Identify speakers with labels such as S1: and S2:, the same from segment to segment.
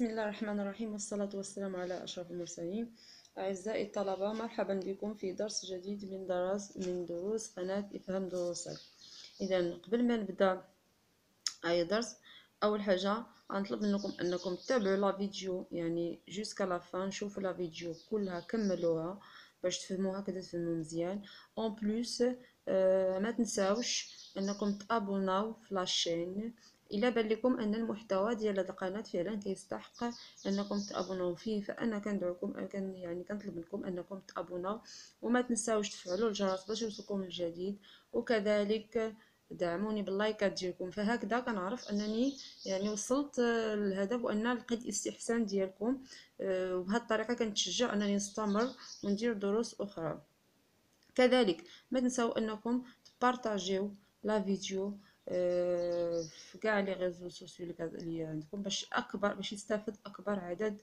S1: بسم الله الرحمن الرحيم والصلاة والسلام على أشرف المرسلين. أعزائي الطلبة، مرحبا بكم في درس جديد من دروس قناة افهم دروسك. إذا قبل ما نبدأ أي درس، أول حاجة غنطلب منكم أنكم تتابعوا لا فيديو، يعني جوسكا لا فان، شوفوا لا فيديو كلها كملوها باش تفهموها كده، تفهموا مزيان. اون بلوس ما تنساوش انكم تابوناو في لاشين. الا بان لكم ان المحتوى ديال هذه القناه فعلا كيستحق انكم تابوناو فيه، فانا كندعوكم يعني كنطلب منكم انكم تابوناو، وما تنساوش تفعلوا الجرس باش يوصلكم الجديد، وكذلك دعموني باللايكات ديالكم، فهكذا كنعرف انني يعني وصلت للهدف وان لقيت الاستحسان ديالكم، وبهذه الطريقه كنتشجع انني نستمر وندير دروس اخرى. كذلك ما تنساو انكم تبارطاجيو لا فيديو في كاع لي ريزو سوسيو اللي عندكم باش يستافد اكبر عدد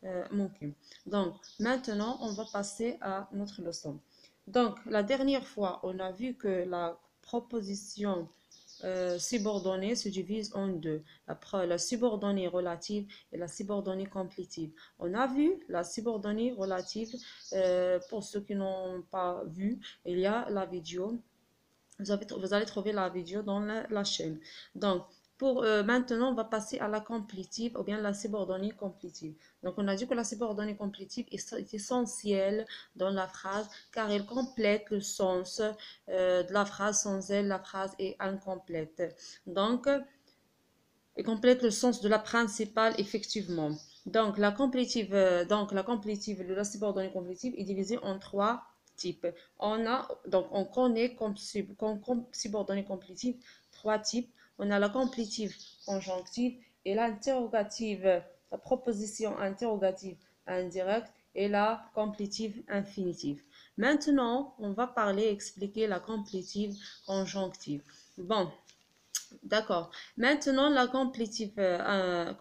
S1: ممكن. Donc maintenant on va passer à notre leçon. Donc la dernière fois on a vu que la proposition subordonnée se divise en deux, la subordonnée relative et la subordonnée complétive. On a vu la subordonnée relative. Pour ceux qui n'ont pas vu, il y a la vidéo. Vous allez trouver la vidéo dans la chaîne. Donc, maintenant, on va passer à la complétive ou bien la subordonnée complétive. Donc, on a dit que la subordonnée complétive est essentielle dans la phrase car elle complète le sens de la phrase. Sans elle, la phrase est incomplète. Donc, elle complète le sens de la principale, effectivement. Donc, la complétive, la subordonnée complétive est divisée en trois types. On connaît comme subordonnée complétive trois types. On a la complétive conjonctive et l'interrogative, la proposition interrogative indirecte et la complétive infinitive. Maintenant, on va expliquer la complétive conjonctive. Bon. D'accord. Maintenant, la complétive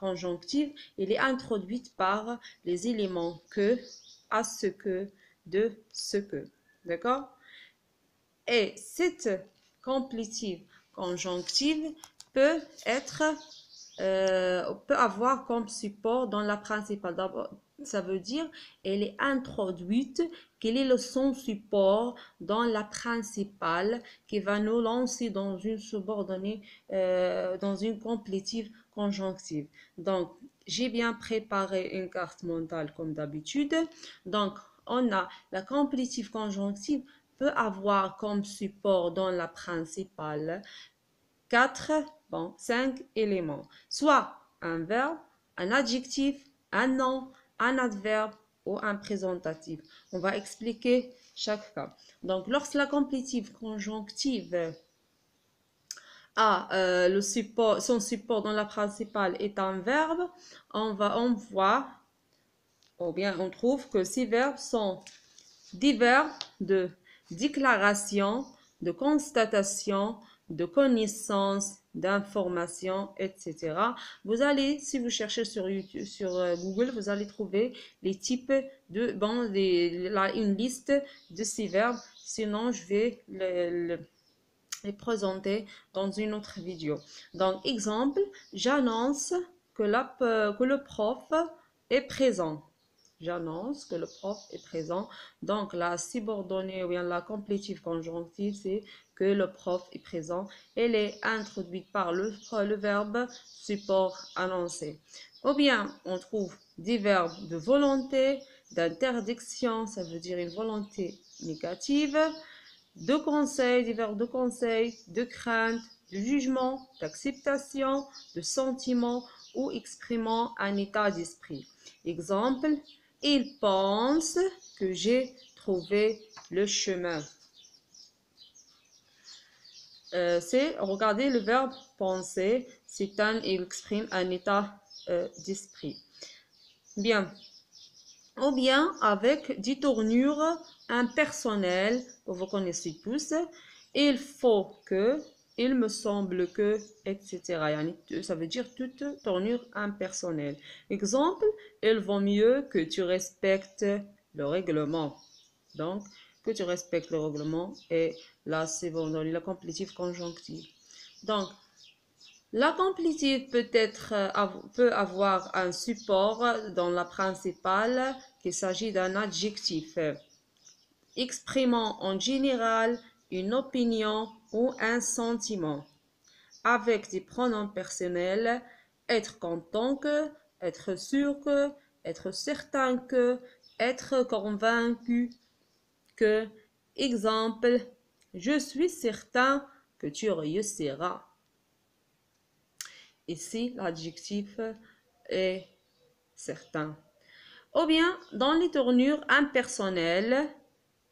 S1: conjonctive, elle est introduite par les éléments que, à ce que, de ce que. D'accord? Et cette complétive conjonctive peut avoir comme support dans la principale. D'abord, ça veut dire elle est introduite. Quel est son support dans la principale qui va nous lancer dans une subordonnée, dans une complétive conjonctive. Donc, j'ai bien préparé une carte mentale comme d'habitude. Donc, on a la complétive conjonctive peut avoir comme support dans la principale 5 éléments, soit un verbe, un adjectif, un nom, un adverbe ou un présentatif. On va expliquer chaque cas. Donc, lorsque la complétive conjonctive a son support dans la principale est un verbe, on trouve que ces verbes sont des verbes de déclaration, de constatation, de connaissance, d'information, etc. Vous allez, si vous cherchez sur YouTube, sur Google, vous allez trouver les types une liste de ces verbes. Sinon, je vais les présenter dans une autre vidéo. Donc, exemple, j'annonce que le prof est présent. J'annonce que le prof est présent. Donc, la subordonnée ou bien la complétive conjonctive, c'est que le prof est présent. Elle est introduite par le verbe support annoncé. Ou bien, on trouve des verbes de volonté, d'interdiction, ça veut dire une volonté négative, de conseil, des verbes de conseil, de crainte, de jugement, d'acceptation, de sentiment ou exprimant un état d'esprit. Exemple, il pense que j'ai trouvé le chemin. Regardez le verbe penser, il exprime un état d'esprit. Bien. Ou bien avec des tournures impersonnelles, vous connaissez tous. Il faut que, il me semble que, etc. Ça veut dire toute tournure impersonnelle. Exemple, il vaut mieux que tu respectes le règlement. Donc, que tu respectes le règlement et la complétive conjonctive. Donc, L'accomplitif peut avoir un support dans la principale, qu'il s'agit d'un adjectif exprimant en général une opinion ou un sentiment, avec des pronoms personnels, être content que, être sûr que, être certain que, être convaincu que. Exemple, je suis certain que tu réussiras. Ici, l'adjectif est certain. Ou bien, dans les tournures impersonnelles,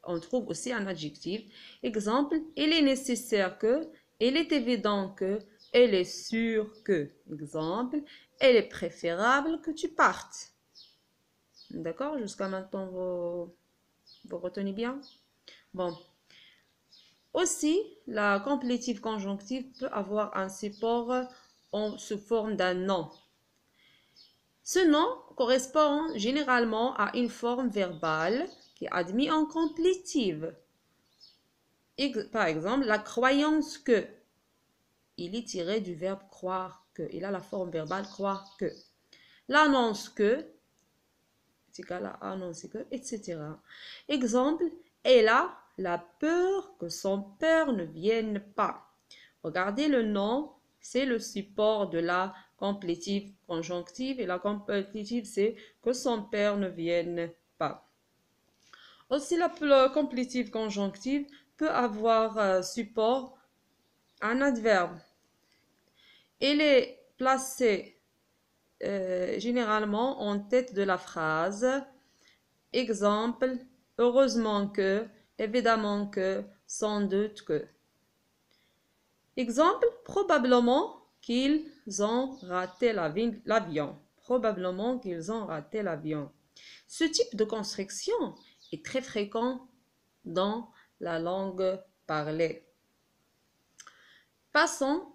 S1: on trouve aussi un adjectif. Exemple, il est nécessaire que, il est évident que, elle est sûre que. Exemple, elle est préférable que tu partes. D'accord? Jusqu'à maintenant, vous retenez bien? Bon. Aussi, la complétive conjonctive peut avoir un support sous forme d'un nom. Ce nom correspond généralement à une forme verbale qui est admise en complétive. Par exemple, la croyance que. Il est tiré du verbe croire que. Il a la forme verbale croire que. L'annonce que est égal à annoncer que, etc. Exemple, elle a la peur que son père ne vienne pas. Regardez le nom, c'est le support de la complétive conjonctive et la complétive c'est que son père ne vienne pas. Aussi la complétive conjonctive peut avoir support un adverbe. Il est placé généralement en tête de la phrase. Exemple, heureusement que, évidemment que, sans doute que. Exemple, probablement qu'ils ont raté l'avion. Probablement qu'ils ont raté l'avion. Ce type de construction est très fréquent dans la langue parlée. Passons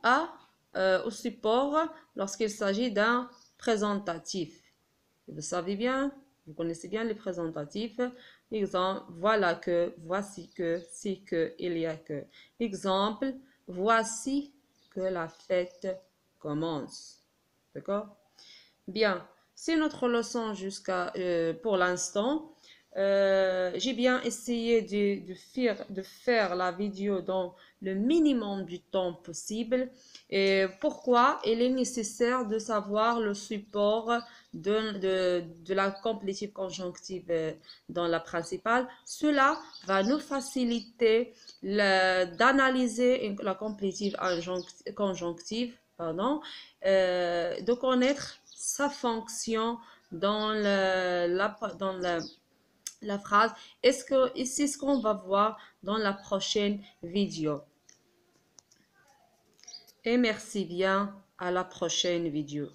S1: au support lorsqu'il s'agit d'un présentatif. Vous savez bien, vous connaissez bien les présentatifs. Exemple, voilà que, voici que, c'est que, il y a que. Exemple, voici que la fête commence. D'accord? Bien, c'est notre leçon pour l'instant. J'ai bien essayé de faire la vidéo dans le minimum du temps possible. Et pourquoi il est nécessaire de savoir le support de la complétive conjonctive dans la principale. Cela va nous faciliter d'analyser la complétive conjonctive, de connaître sa fonction dans la phrase. C'est ce qu'on va voir dans la prochaine vidéo. Et merci bien, à la prochaine vidéo.